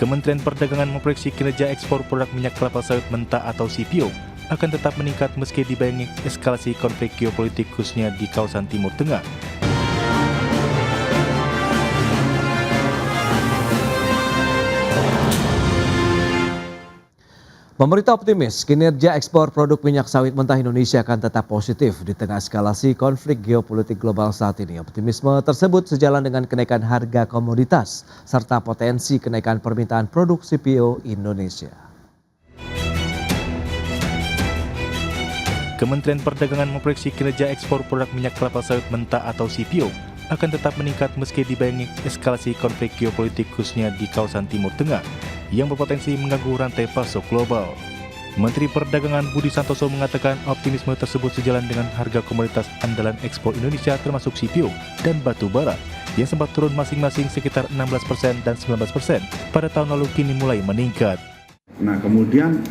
Kementerian Perdagangan memprediksi kinerja ekspor produk minyak kelapa sawit mentah atau CPO akan tetap meningkat meski dibayangi eskalasi konflik geopolitik khususnya di kawasan Timur Tengah. Pemerintah optimis kinerja ekspor produk minyak sawit mentah Indonesia akan tetap positif di tengah eskalasi konflik geopolitik global saat ini. Optimisme tersebut sejalan dengan kenaikan harga komoditas serta potensi kenaikan permintaan produk CPO Indonesia. Kementerian Perdagangan memprediksi kinerja ekspor produk minyak kelapa sawit mentah atau CPO akan tetap meningkat meski dibayangi eskalasi konflik geopolitik khususnya di kawasan Timur Tengah yang berpotensi mengganggu rantai pasok global. Menteri Perdagangan Budi Santoso mengatakan optimisme tersebut sejalan dengan harga komoditas andalan ekspor Indonesia termasuk CPO dan batu bara yang sempat turun masing-masing sekitar 16% dan 19% pada tahun lalu kini mulai meningkat. Nah, kemudian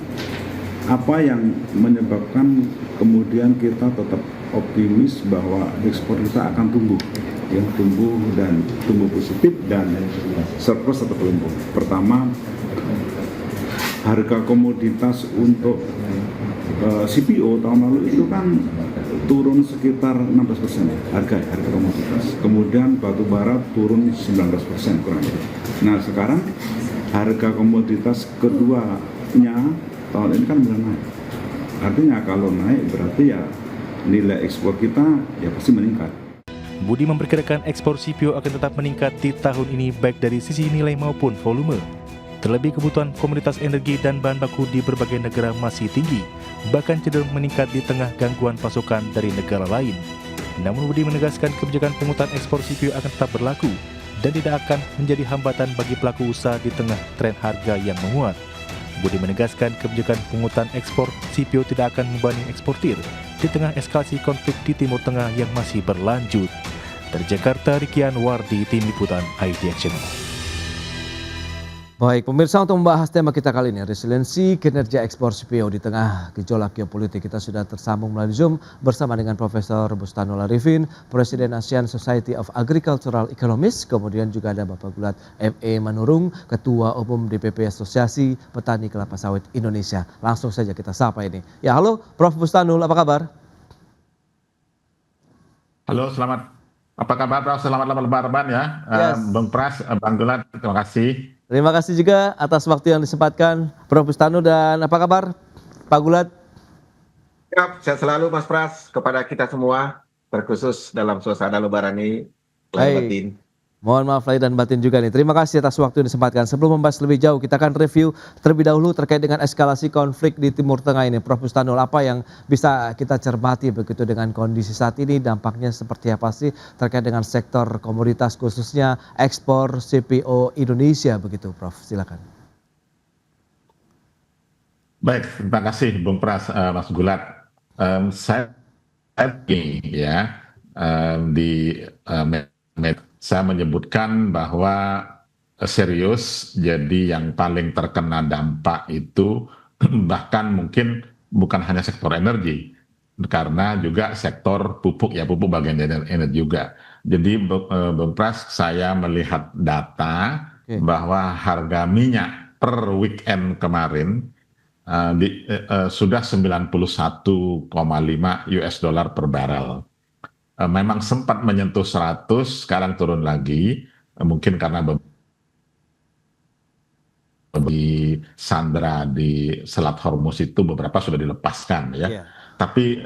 apa yang menyebabkan kemudian kita tetap optimis bahwa ekspor kita akan tumbuh dan tumbuh positif dan surplus atau beruntung. Pertama, harga komoditas untuk CPO tahun lalu itu kan turun sekitar 16% harga komoditas. Kemudian batu bara turun 19% kurang lebih. Nah, sekarang harga komoditas keduanya tahun ini kan mulai naik. Artinya kalau naik berarti ya nilai ekspor kita ya pasti meningkat. Budi memperkirakan ekspor CPO akan tetap meningkat di tahun ini baik dari sisi nilai maupun volume. Terlebih kebutuhan komoditas energi dan bahan baku di berbagai negara masih tinggi, bahkan cenderung meningkat di tengah gangguan pasokan dari negara lain. Namun Budi menegaskan kebijakan pungutan ekspor CPO akan tetap berlaku dan tidak akan menjadi hambatan bagi pelaku usaha di tengah tren harga yang menguat. Budi menegaskan kebijakan pungutan ekspor CPO tidak akan membebani eksportir di tengah eskalasi konflik di Timur Tengah yang masih berlanjut. Dari Jakarta, Rikian Wardi, Tim Liputan IDX Channel. Baik, pemirsa, untuk membahas tema kita kali ini, resiliensi kinerja ekspor CPO di tengah gejolak geopolitik, kita sudah tersambung melalui Zoom bersama dengan Profesor Bustanul Arifin, Presiden Asian Society of Agricultural Economists, kemudian juga ada Bapak Gulat M.E. Manurung, Ketua Umum DPP Asosiasi Petani Kelapa Sawit Indonesia. Langsung saja kita sapa ini. Ya, halo Prof. Bustanul, apa kabar? Halo, apa kabar Prof? Selamat lebaran ya. Yes. Bang Pras, Bang Gulat, terima kasih. Terima kasih juga atas waktu yang disempatkan Prof. Bustanul, dan apa kabar Pak Gulat? Siap, sehat selalu Mas Pras, kepada kita semua, terkhusus dalam suasana lebaran ini. Baik. Mohon maaf lahir dan batin juga nih. Terima kasih atas waktu yang disempatkan. Sebelum membahas lebih jauh, kita akan review terlebih dahulu terkait dengan eskalasi konflik di Timur Tengah ini. Prof. Bustanul, apa yang bisa kita cermati begitu dengan kondisi saat ini, dampaknya seperti apa sih terkait dengan sektor komoditas khususnya ekspor CPO Indonesia begitu, Prof. Silakan. Baik, terima kasih Bung Pras, Mas Gulat. Saya ya saya menyebutkan bahwa serius, jadi yang paling terkena dampak itu bahkan mungkin bukan hanya sektor energi, karena juga sektor pupuk, ya pupuk bagian dari energi juga. Jadi Bung Pras, saya melihat data bahwa harga minyak per weekend kemarin sudah 91,5 US dollar per barrel. Memang sempat menyentuh 100, sekarang turun lagi, mungkin karena di Sandra di Selat Hormuz itu beberapa sudah dilepaskan ya. Yeah. Tapi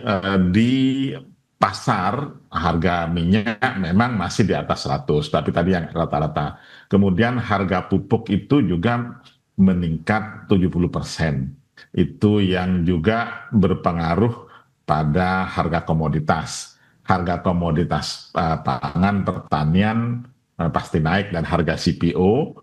di pasar harga minyak memang masih di atas 100, tapi tadi yang rata-rata. Kemudian harga pupuk itu juga meningkat 70%. Itu yang juga berpengaruh pada harga komoditas. Harga komoditas pangan pertanian pasti naik, dan harga CPO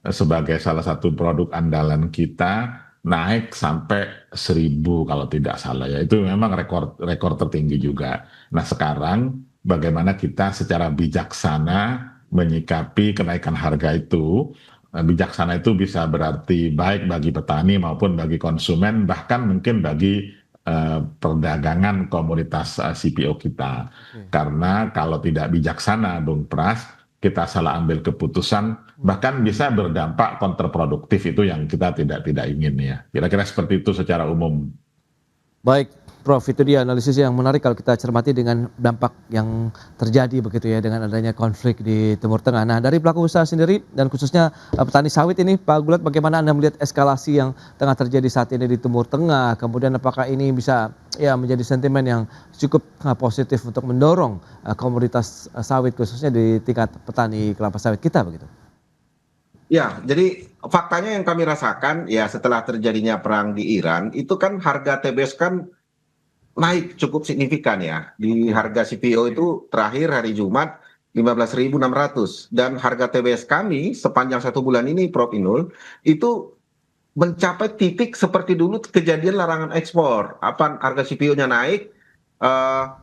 sebagai salah satu produk andalan kita naik sampai 1.000 kalau tidak salah ya. Itu memang rekor tertinggi juga. Nah, sekarang bagaimana kita secara bijaksana menyikapi kenaikan harga itu. Bijaksana itu bisa berarti baik bagi petani maupun bagi konsumen, bahkan mungkin bagi perdagangan komoditas CPO kita. Karena kalau tidak bijaksana, Bung Pras, kita salah ambil keputusan, bahkan bisa berdampak kontraproduktif, itu yang kita tidak ingin ya. Kira-kira seperti itu secara umum. Baik, Prof, itu dia analisis yang menarik kalau kita cermati dengan dampak yang terjadi begitu ya dengan adanya konflik di Timur Tengah. Nah, dari pelaku usaha sendiri dan khususnya petani sawit ini, Pak Gulat, bagaimana Anda melihat eskalasi yang tengah terjadi saat ini di Timur Tengah? Kemudian apakah ini bisa ya menjadi sentimen yang cukup positif untuk mendorong komoditas sawit khususnya di tingkat petani kelapa sawit kita begitu? Ya, jadi faktanya yang kami rasakan ya setelah terjadinya perang di Iran, itu kan harga TBS kan naik cukup signifikan ya. Di harga CPO itu terakhir hari Jumat 15.600 dan harga TBS kami sepanjang 1 bulan ini, Prof. Inul, itu mencapai titik seperti dulu kejadian larangan ekspor. Apa harga CPO-nya naik,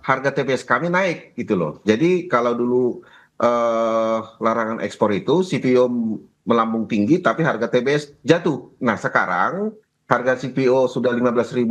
harga TBS kami naik gitu loh. Jadi kalau dulu larangan ekspor itu CPO melambung tinggi tapi harga TBS jatuh. Nah, sekarang harga CPO sudah 15.600,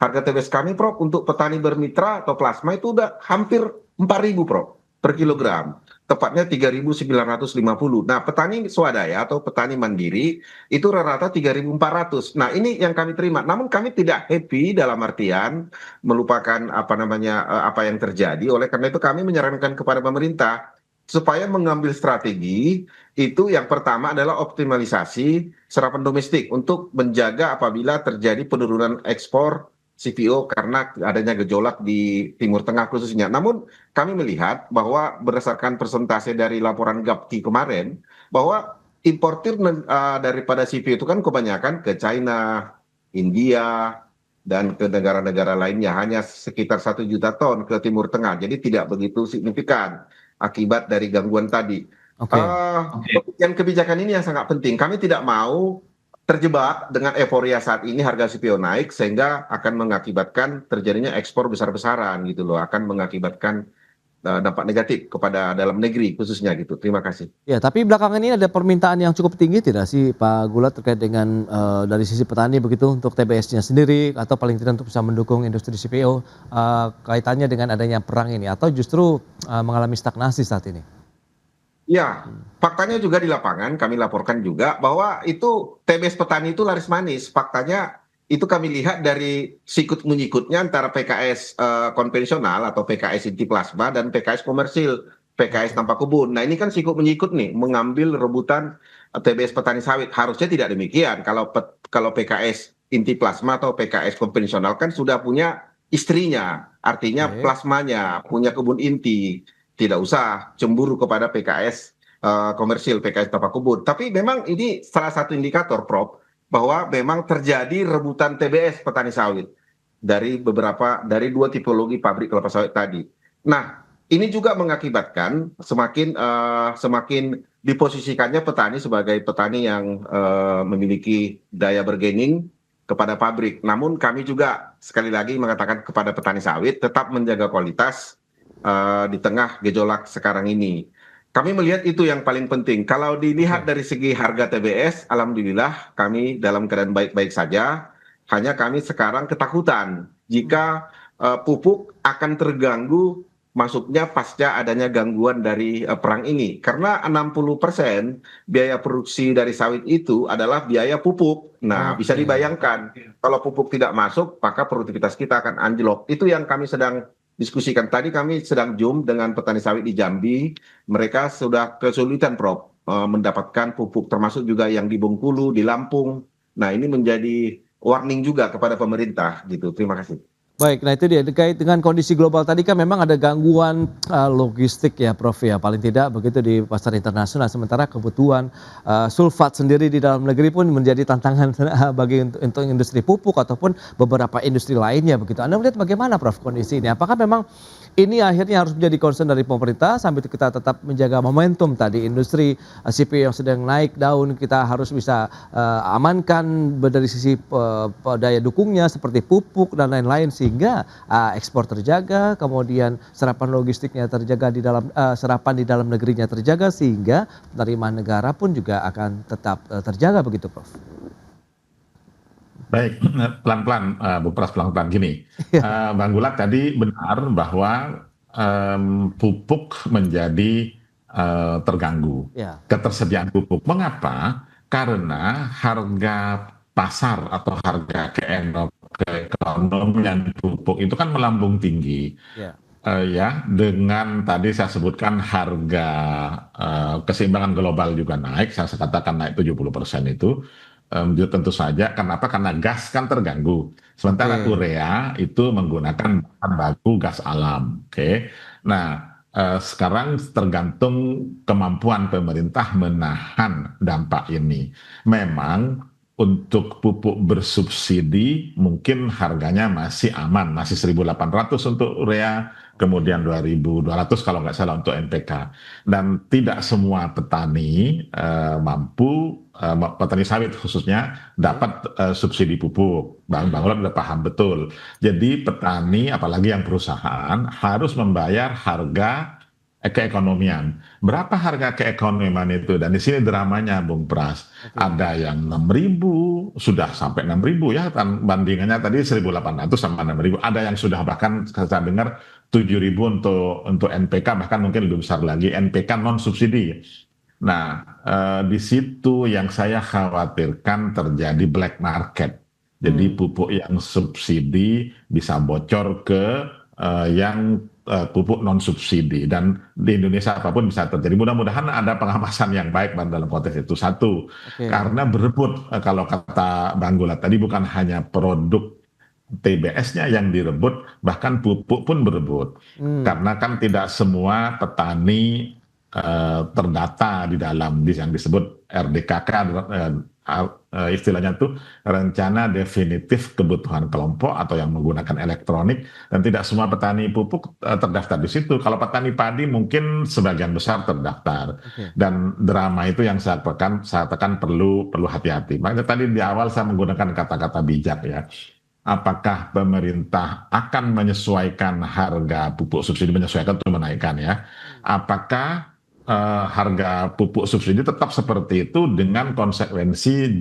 harga TBS kami, Prof, untuk petani bermitra atau plasma itu udah hampir 4.000, Prof, per kilogram. Tepatnya 3.950. Nah, petani swadaya atau petani mandiri itu rata-rata 3.400. Nah, ini yang kami terima. Namun kami tidak happy dalam artian melupakan apa yang terjadi. Oleh karena itu kami menyarankan kepada pemerintah supaya mengambil strategi itu, yang pertama adalah optimalisasi serapan domestik untuk menjaga apabila terjadi penurunan ekspor CPO karena adanya gejolak di Timur Tengah khususnya. Namun kami melihat bahwa berdasarkan persentase dari laporan GAPTI kemarin, bahwa importir daripada CPO itu kan kebanyakan ke China, India, dan ke negara-negara lainnya, hanya sekitar 1 juta ton ke Timur Tengah. Jadi tidak begitu signifikan akibat dari gangguan tadi. Kebijakan ini yang sangat penting. Kami tidak mau terjebak dengan euforia saat ini harga CPO naik sehingga akan mengakibatkan terjadinya ekspor besar-besaran gitu loh, akan mengakibatkan dampak negatif kepada dalam negeri khususnya gitu. Terima kasih. Ya, tapi belakangan ini ada permintaan yang cukup tinggi tidak sih Pak Gulat terkait dengan dari sisi petani begitu untuk TBS-nya sendiri atau paling tidak untuk bisa mendukung industri CPO kaitannya dengan adanya perang ini atau justru mengalami stagnasi saat ini? Ya, faktanya juga di lapangan kami laporkan juga bahwa itu TBS petani itu laris manis. Faktanya itu kami lihat dari sikut menyikutnya antara PKS konvensional atau PKS inti plasma dan PKS komersil, PKS tanpa kebun. Nah, ini kan sikut menyikut nih, mengambil rebutan TBS petani sawit. Harusnya tidak demikian. Kalau PKS inti plasma atau PKS konvensional kan sudah punya istrinya, artinya plasmanya, punya kebun inti. Tidak usah cemburu kepada PKS komersil, PKS tanpa kebun. Tapi memang ini salah satu indikator, Prof, bahwa memang terjadi rebutan TBS petani sawit dari dua tipologi pabrik kelapa sawit tadi. Nah, ini juga mengakibatkan semakin diposisikannya petani sebagai petani yang memiliki daya bargaining kepada pabrik. Namun kami juga sekali lagi mengatakan kepada petani sawit tetap menjaga kualitas di tengah gejolak sekarang ini. Kami melihat itu yang paling penting. Kalau dilihat dari segi harga TBS, alhamdulillah kami dalam keadaan baik-baik saja. Hanya kami sekarang ketakutan jika pupuk akan terganggu masuknya pasca adanya gangguan dari perang ini. Karena 60% biaya produksi dari sawit itu adalah biaya pupuk. Nah, bisa dibayangkan kalau pupuk tidak masuk, maka produktivitas kita akan anjlok. Itu yang kami sedang diskusikan. Tadi kami sedang Zoom dengan petani sawit di Jambi. Mereka sudah kesulitan, Prof, mendapatkan pupuk, termasuk juga yang di Bengkulu, di Lampung. Nah, ini menjadi warning juga kepada pemerintah gitu. Terima kasih. Baik, nah itu dia terkait dengan kondisi global tadi kan memang ada gangguan logistik ya Prof ya, paling tidak begitu di pasar internasional, sementara kebutuhan sulfat sendiri di dalam negeri pun menjadi tantangan bagi untuk industri pupuk ataupun beberapa industri lainnya begitu. Anda melihat bagaimana Prof kondisi ini? Apakah memang ini akhirnya harus menjadi concern dari pemerintah sambil kita tetap menjaga momentum tadi industri CPO yang sedang naik daun, kita harus bisa amankan dari sisi daya dukungnya seperti pupuk dan lain-lain sehingga ekspor terjaga, kemudian serapan logistiknya terjaga di dalam serapan di dalam negerinya terjaga sehingga penerimaan negara pun juga akan tetap terjaga begitu Prof. Baik, pelan-pelan Bu Pras, pelan-pelan gini. Bang Gulat tadi benar bahwa pupuk menjadi terganggu. Ya. Ketersediaan pupuk. Mengapa? Karena harga pasar atau harga keekonomian pupuk itu kan melambung tinggi. Ya. Ya, dengan tadi saya sebutkan harga keseimbangan global juga naik, saya katakan naik 70% itu. Tentu saja, kenapa? Karena gas kan terganggu. Sementara urea itu menggunakan bahan baku gas alam. Oke. Nah, sekarang tergantung kemampuan pemerintah menahan dampak ini. Memang untuk pupuk bersubsidi mungkin harganya masih aman, masih 1.800 untuk urea, kemudian 2.200 kalau nggak salah untuk NPK. Dan tidak semua petani mampu, petani sawit khususnya, dapat subsidi pupuk. Bang Gulat udah paham betul. Jadi petani, apalagi yang perusahaan, harus membayar harga keekonomian. Berapa harga keekonomian itu? Dan di sini dramanya, Bung Pras. Ada yang 6.000, sudah sampai 6.000 ya, bandingannya tadi 1.800 sama 6.000. Ada yang sudah bahkan saya dengar 7.000 untuk NPK, bahkan mungkin lebih besar lagi, NPK non subsidi. Nah, di situ yang saya khawatirkan terjadi black market. Jadi pupuk yang subsidi bisa bocor ke yang pupuk non subsidi, dan di Indonesia apapun bisa terjadi. Mudah-mudahan ada pengawasan yang baik dalam konteks itu. Satu, karena berebut, kalau kata Bang Gulat tadi, bukan hanya produk TBS-nya yang direbut, bahkan pupuk pun berebut. Karena kan tidak semua petani terdata di dalam yang disebut RDKK, istilahnya itu rencana definitif kebutuhan kelompok atau yang menggunakan elektronik, dan tidak semua petani pupuk terdaftar di situ. Kalau petani padi mungkin sebagian besar terdaftar. Dan drama itu yang saya katakan perlu hati-hati. Makanya tadi di awal saya menggunakan kata-kata bijak ya. Apakah pemerintah akan menyesuaikan harga pupuk subsidi, menyesuaikan atau menaikkan ya? Apakah harga pupuk subsidi tetap seperti itu dengan konsekuensi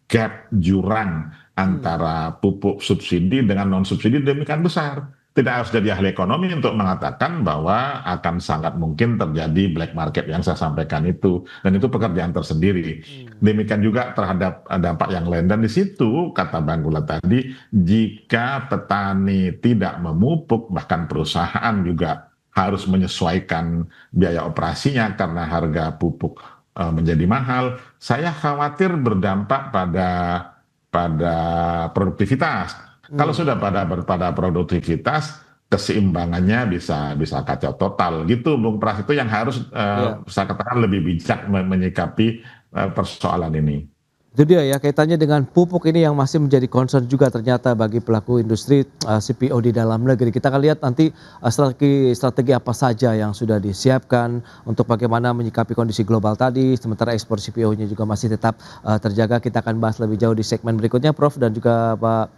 gap jurang antara pupuk subsidi dengan non subsidi demikian besar? Tidak harus jadi ahli ekonomi untuk mengatakan bahwa akan sangat mungkin terjadi black market yang saya sampaikan itu, dan itu pekerjaan tersendiri. Demikian juga terhadap dampak yang lain, dan di situ kata Bang Gulat tadi, jika petani tidak memupuk, bahkan perusahaan juga harus menyesuaikan biaya operasinya karena harga pupuk menjadi mahal. Saya khawatir berdampak pada produktivitas. Kalau sudah pada produktivitas, keseimbangannya bisa kacau total gitu, Bung Pras. Itu yang harus saya katakan lebih bijak menyikapi persoalan ini. Itu dia ya, kaitannya dengan pupuk ini yang masih menjadi concern juga ternyata bagi pelaku industri CPO di dalam negeri. Kita akan lihat nanti strategi apa saja yang sudah disiapkan untuk bagaimana menyikapi kondisi global tadi, sementara ekspor CPO-nya juga masih tetap terjaga. Kita akan bahas lebih jauh di segmen berikutnya, Prof, dan juga Pak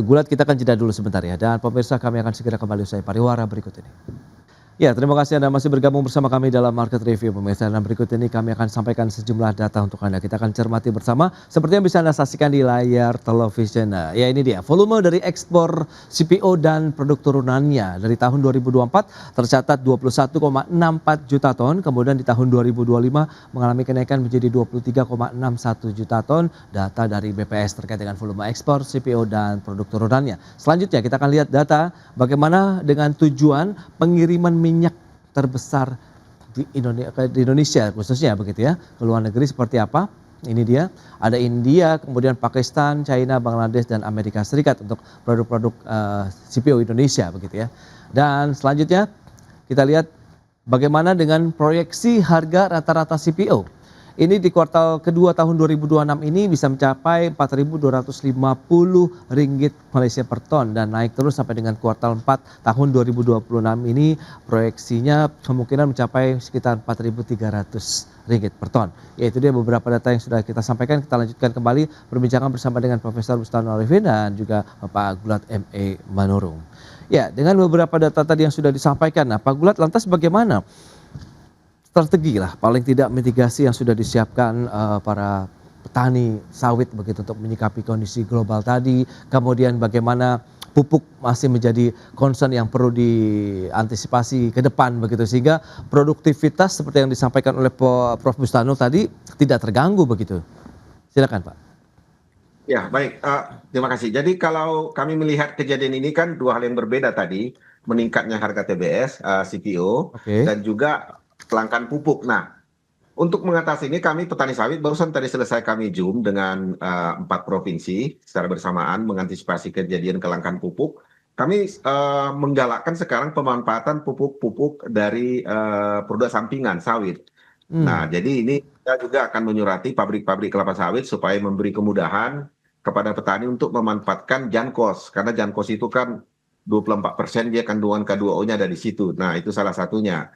Gulat. Kita akan jeda dulu sebentar ya, dan pemirsa kami akan segera kembali usai pariwara berikut ini. Ya, terima kasih Anda masih bergabung bersama kami dalam Market Review, pemirsa. Dan berikut ini kami akan sampaikan sejumlah data untuk Anda. Kita akan cermati bersama seperti yang bisa Anda saksikan di layar television. Ya, ini dia volume dari ekspor CPO dan produk turunannya dari tahun 2024 tercatat 21,64 juta ton, kemudian di tahun 2025 mengalami kenaikan menjadi 23,61 juta ton. Data dari BPS terkait dengan volume ekspor CPO dan produk turunannya. Selanjutnya kita akan lihat data bagaimana dengan tujuan pengiriman minyak terbesar di Indonesia khususnya begitu ya, ke luar negeri seperti apa. Ini dia, ada India, kemudian Pakistan, China, Bangladesh, dan Amerika Serikat untuk produk-produk CPO Indonesia begitu ya. Dan selanjutnya kita lihat bagaimana dengan proyeksi harga rata-rata CPO. Ini di kuartal kedua tahun 2026 ini bisa mencapai Rp4.250 Malaysia per ton dan naik terus sampai dengan kuartal 4 tahun 2026 ini proyeksinya kemungkinan mencapai sekitar Rp4.300 per ton. Yaitu dia beberapa data yang sudah kita sampaikan. Kita lanjutkan kembali perbincangan bersama dengan Profesor Bustanul Arifin dan juga Pak Gulat M.A. Manurung. Ya, dengan beberapa data tadi yang sudah disampaikan, nah Pak Gulat lantas bagaimana strategi lah paling tidak mitigasi yang sudah disiapkan para petani sawit begitu untuk menyikapi kondisi global tadi, kemudian bagaimana pupuk masih menjadi concern yang perlu diantisipasi ke depan begitu, sehingga produktivitas seperti yang disampaikan oleh Prof. Bustanul tadi tidak terganggu begitu. Silakan Pak. Ya, baik. Terima kasih. Jadi kalau kami melihat kejadian ini kan dua hal yang berbeda tadi, meningkatnya harga TBS, CPO, Oke. dan juga kelangkaan pupuk. Nah, untuk mengatasi ini kami petani sawit barusan tadi selesai kami Zoom dengan 4 provinsi secara bersamaan mengantisipasi kejadian kelangkaan pupuk. Kami menggalakkan sekarang pemanfaatan pupuk-pupuk dari produk sampingan sawit. Nah, jadi ini kita juga akan menyurati pabrik-pabrik kelapa sawit supaya memberi kemudahan kepada petani untuk memanfaatkan Jankos, karena Jankos itu kan 24% dia kandungan K2O-nya ada di situ. Nah, itu salah satunya.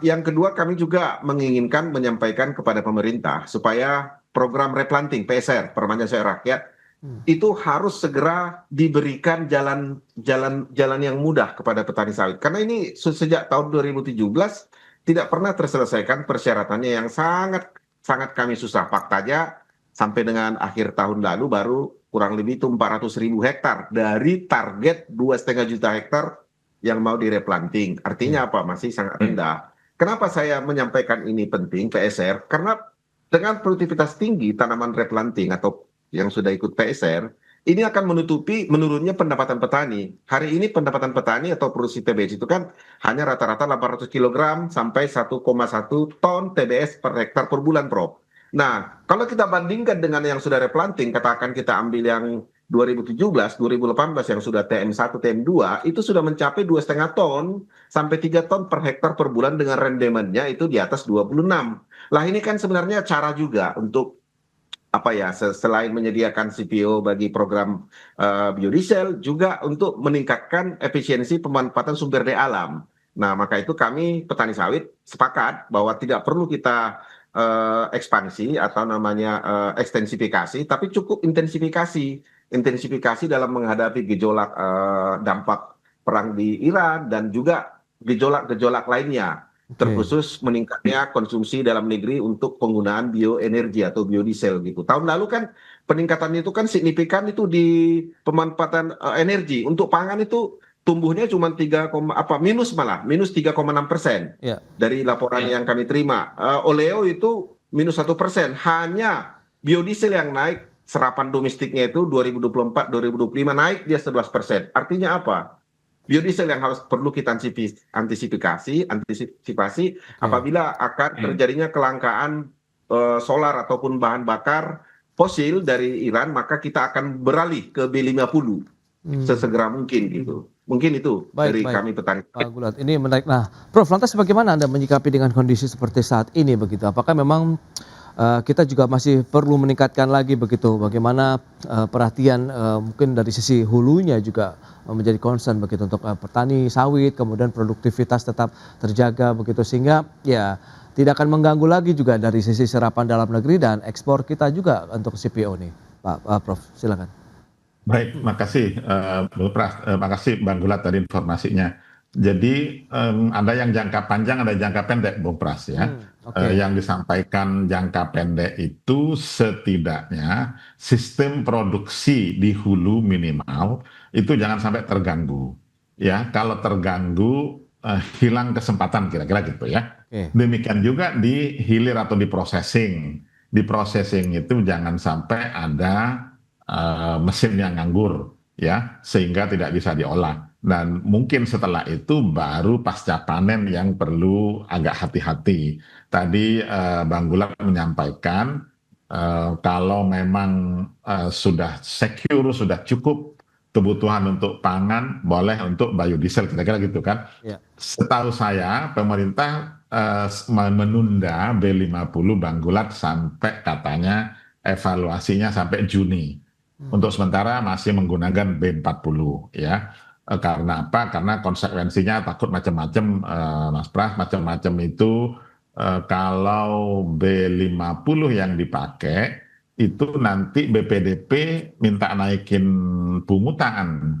Yang kedua, kami juga menginginkan menyampaikan kepada pemerintah supaya program replanting PSR, Permajaan Sawit Rakyat, itu harus segera diberikan jalan yang mudah kepada petani sawit. Karena ini sejak tahun 2017 tidak pernah terselesaikan persyaratannya yang sangat kami susah. Faktanya sampai dengan akhir tahun lalu baru kurang lebih itu 400.000 hektar dari target 2,5 juta hektar yang mau direplanting. Artinya apa? Masih sangat rendah. Kenapa saya menyampaikan ini penting PSR? Karena dengan produktivitas tinggi tanaman replanting atau yang sudah ikut PSR, ini akan menutupi menurunnya pendapatan petani. Hari ini pendapatan petani atau produksi TBS itu kan hanya rata-rata 800 kg sampai 1,1 ton TBS per hektar per bulan, Prof. Nah, kalau kita bandingkan dengan yang sudah replanting, katakan kita ambil yang 2017, 2018 yang sudah TM1, TM2, itu sudah mencapai 2,5 ton sampai 3 ton per hektar per bulan dengan rendemennya itu di atas 26. Lah ini kan sebenarnya cara juga untuk apa ya, selain menyediakan CPO bagi program biodiesel, juga untuk meningkatkan efisiensi pemanfaatan sumber daya alam. Nah, maka itu kami petani sawit sepakat bahwa tidak perlu kita ekspansi atau namanya ekstensifikasi, tapi cukup intensifikasi dalam menghadapi gejolak dampak perang di Iran dan juga gejolak-gejolak lainnya. Terkhusus meningkatnya konsumsi dalam negeri untuk penggunaan bioenergi atau biodiesel gitu. Tahun lalu kan peningkatan itu kan signifikan itu di pemanfaatan energi. Untuk pangan itu tumbuhnya cuma minus 3,6% dari laporan yang kami terima. Oleo itu minus 1%. Hanya biodiesel yang naik, serapan domestiknya itu 2024-2025 naik dia 11%. Artinya apa? Biodiesel yang harus perlu kita antisipasi apabila akan terjadinya kelangkaan solar ataupun bahan bakar fosil dari Iran, maka kita akan beralih ke B50 sesegera mungkin gitu. Mungkin itu dari kami petani. Pak Gulat, ini menarik. Nah, Prof, lantas bagaimana Anda menyikapi dengan kondisi seperti saat ini begitu? Apakah memang kita juga masih perlu meningkatkan lagi begitu, bagaimana perhatian mungkin dari sisi hulunya juga menjadi concern begitu untuk petani sawit, kemudian produktivitas tetap terjaga begitu, sehingga ya tidak akan mengganggu lagi juga dari sisi serapan dalam negeri dan ekspor kita juga untuk CPO nih, Pak Prof, silakan. Baik, makasih Bu Pras, makasih Bang Gulat tadi informasinya. Jadi ada yang jangka panjang, ada jangka pendek, Bung Pras ya. Yang disampaikan jangka pendek itu setidaknya sistem produksi di hulu minimal itu jangan sampai terganggu. Ya, kalau terganggu hilang kesempatan kira-kira gitu ya. Demikian juga di hilir atau di processing. Di processing itu jangan sampai ada mesin yang nganggur ya, sehingga tidak bisa diolah. Dan mungkin setelah itu baru pasca panen yang perlu agak hati-hati. Tadi Bang Gulat menyampaikan kalau memang sudah secure, sudah cukup kebutuhan untuk pangan, boleh untuk biodiesel, kira-kira gitu kan. Setahu saya pemerintah menunda B50 Bang Gulat sampai katanya evaluasinya sampai Juni. Untuk sementara masih menggunakan B40 ya. Karena apa? Karena konsekuensinya takut macam-macam, Mas Pras, macam-macam itu kalau B50 yang dipakai itu nanti BPDP minta naikin pungutan.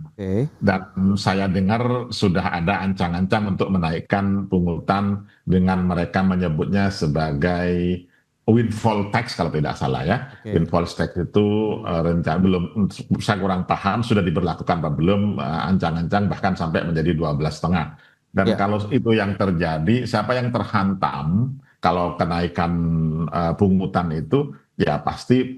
Dan saya dengar sudah ada ancang-ancang untuk menaikkan pungutan dengan mereka menyebutnya sebagai windfall tax kalau tidak salah ya. Oke. Windfall tax itu rencana belum, saya kurang paham sudah diberlakukan apa belum, ancang-ancang bahkan sampai menjadi 12,5. Dan Ya. kalau itu yang terjadi, siapa yang terhantam kalau kenaikan pungutan itu, ya pasti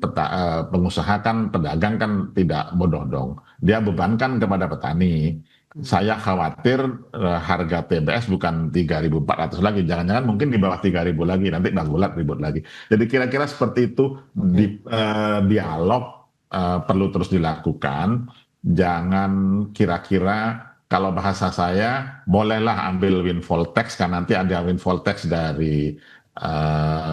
pengusaha kan, pedagang kan tidak bodoh dong. Dia bebankan kepada petani. Saya khawatir harga TBS bukan 3.400 lagi, jangan-jangan mungkin di bawah 3.000 lagi, nanti Bang Gulat ribut lagi. Jadi kira-kira seperti itu. Dialog perlu terus dilakukan, jangan kira-kira kalau bahasa saya bolehlah ambil windfall tax, kan nanti ada windfall tax dari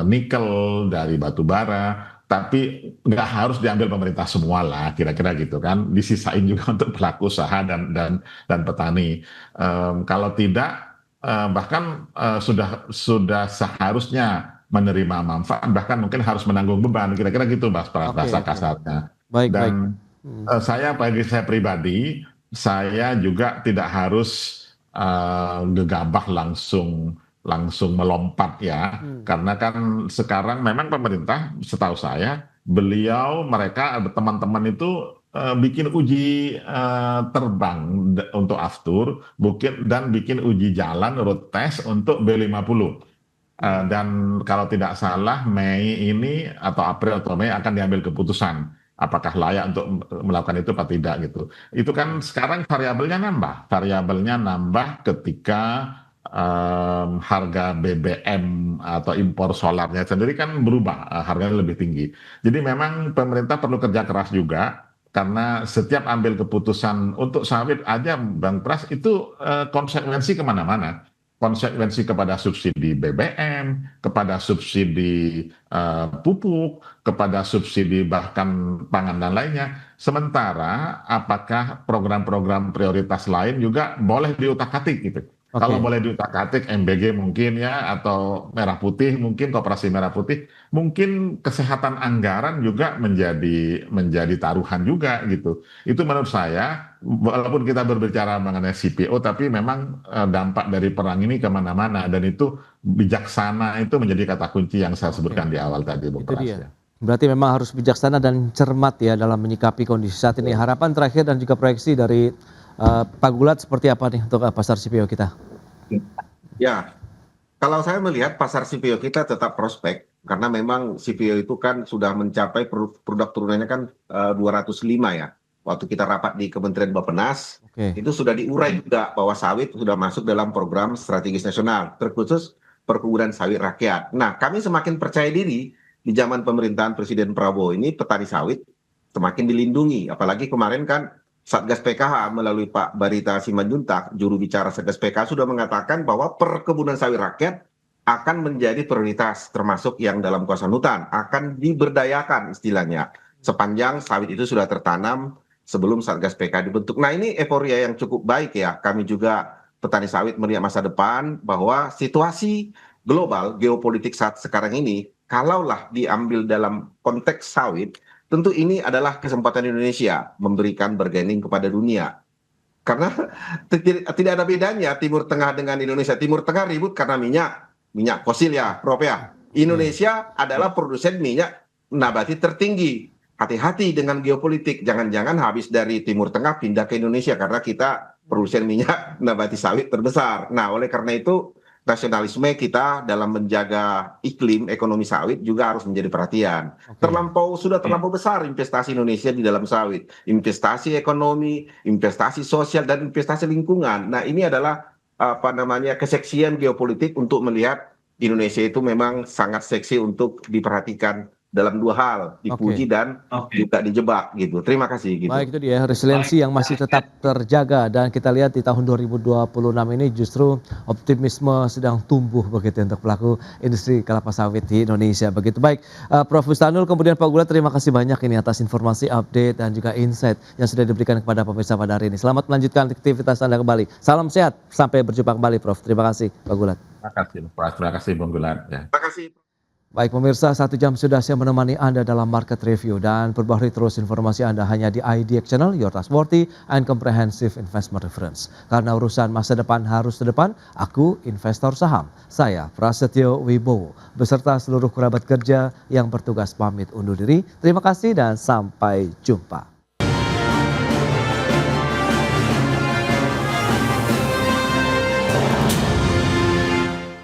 nikel, dari batu bara, tapi nggak harus diambil pemerintah semua lah, kira-kira gitu kan, disisain juga untuk pelaku usaha dan petani. Kalau tidak, bahkan sudah seharusnya menerima manfaat, bahkan mungkin harus menanggung beban, kira-kira gitu bahasa kasarnya. Baik. Bagi saya pribadi, saya juga tidak harus gegabah langsung melompat ya, karena kan sekarang memang pemerintah, setahu saya, mereka teman-teman itu bikin uji terbang untuk Aftur, dan bikin uji jalan road test untuk B50. Dan kalau tidak salah Mei ini atau April atau Mei akan diambil keputusan apakah layak untuk melakukan itu atau tidak gitu. Itu kan sekarang variabelnya nambah ketika harga BBM atau impor solarnya sendiri kan berubah, harganya lebih tinggi. Jadi memang pemerintah perlu kerja keras juga, karena setiap ambil keputusan untuk sawit aja Bang Pras itu konsekuensi kemana-mana. Konsekuensi kepada subsidi BBM, kepada subsidi pupuk, kepada subsidi bahkan pangan dan lainnya. Sementara apakah program-program prioritas lain juga boleh diutak-atik gitu. Kalau boleh diutak-atik MBG mungkin ya, atau Merah Putih mungkin, Koperasi Merah Putih, mungkin kesehatan anggaran juga menjadi taruhan juga gitu. Itu menurut saya, walaupun kita berbicara mengenai CPO, tapi memang dampak dari perang ini kemana-mana, dan itu bijaksana itu menjadi kata kunci yang saya sebutkan di awal tadi, Bung Pras. Ya. Berarti memang harus bijaksana dan cermat ya dalam menyikapi kondisi saat ini. Harapan terakhir dan juga proyeksi dari Pak Gulat seperti apa nih untuk pasar CPO kita? Ya, kalau saya melihat pasar CPO kita tetap prospek, karena memang CPO itu kan sudah mencapai produk turunannya kan 205 ya. Waktu kita rapat di Kementerian Bappenas, itu sudah diurai juga bahwa sawit sudah masuk dalam program strategis nasional, terkhusus perkebunan sawit rakyat. Nah, kami semakin percaya diri di zaman pemerintahan Presiden Prabowo ini, petani sawit semakin dilindungi. Apalagi kemarin kan Satgas PKH melalui Pak Barita Simanjuntak, juru bicara Satgas PKH, sudah mengatakan bahwa perkebunan sawit rakyat akan menjadi prioritas, termasuk yang dalam kawasan hutan, akan diberdayakan istilahnya, sepanjang sawit itu sudah tertanam sebelum Satgas PKH dibentuk. Nah, ini euforia yang cukup baik ya. Kami juga petani sawit melihat masa depan bahwa situasi global, geopolitik saat sekarang ini, kalaulah diambil dalam konteks sawit, tentu ini adalah kesempatan Indonesia memberikan bargaining kepada dunia. Karena tidak ada bedanya Timur Tengah dengan Indonesia. Timur Tengah ribut karena minyak fosil ya, Prof ya. Indonesia adalah produsen minyak nabati tertinggi. Hati-hati dengan geopolitik. Jangan-jangan habis dari Timur Tengah pindah ke Indonesia karena kita produsen minyak nabati sawit terbesar. Nah, oleh karena itu nasionalisme kita dalam menjaga iklim ekonomi sawit juga harus menjadi perhatian. Sudah terlampau besar investasi Indonesia di dalam sawit, investasi ekonomi, investasi sosial, dan investasi lingkungan. Nah, ini adalah keseksian geopolitik untuk melihat Indonesia itu memang sangat seksi untuk diperhatikan dalam dua hal, dipuji dan juga dijebak gitu. Terima kasih gitu. Baik, itu dia resiliensi yang masih tetap terjaga, dan kita lihat di tahun 2026 ini justru optimisme sedang tumbuh begitu untuk pelaku industri kelapa sawit di Indonesia. Begitu baik, Prof. Bustanul, kemudian Pak Gulat, terima kasih banyak ini atas informasi, update dan juga insight yang sudah diberikan kepada pemirsa pada hari ini. Selamat melanjutkan aktivitas Anda kembali. Salam sehat, sampai berjumpa kembali Prof. Terima kasih Pak Gulat. Terima kasih Bung Gulat. Ya. Terima kasih. Baik pemirsa, 1 jam sudah saya menemani Anda dalam Market Review dan perbaharui terus informasi Anda hanya di IDX Channel, Your Trustworthy and Comprehensive Investment Reference. Karena urusan masa depan harus ke depan, aku investor saham. Saya Prasetyo Wibowo beserta seluruh kerabat kerja yang bertugas pamit undur diri. Terima kasih dan sampai jumpa.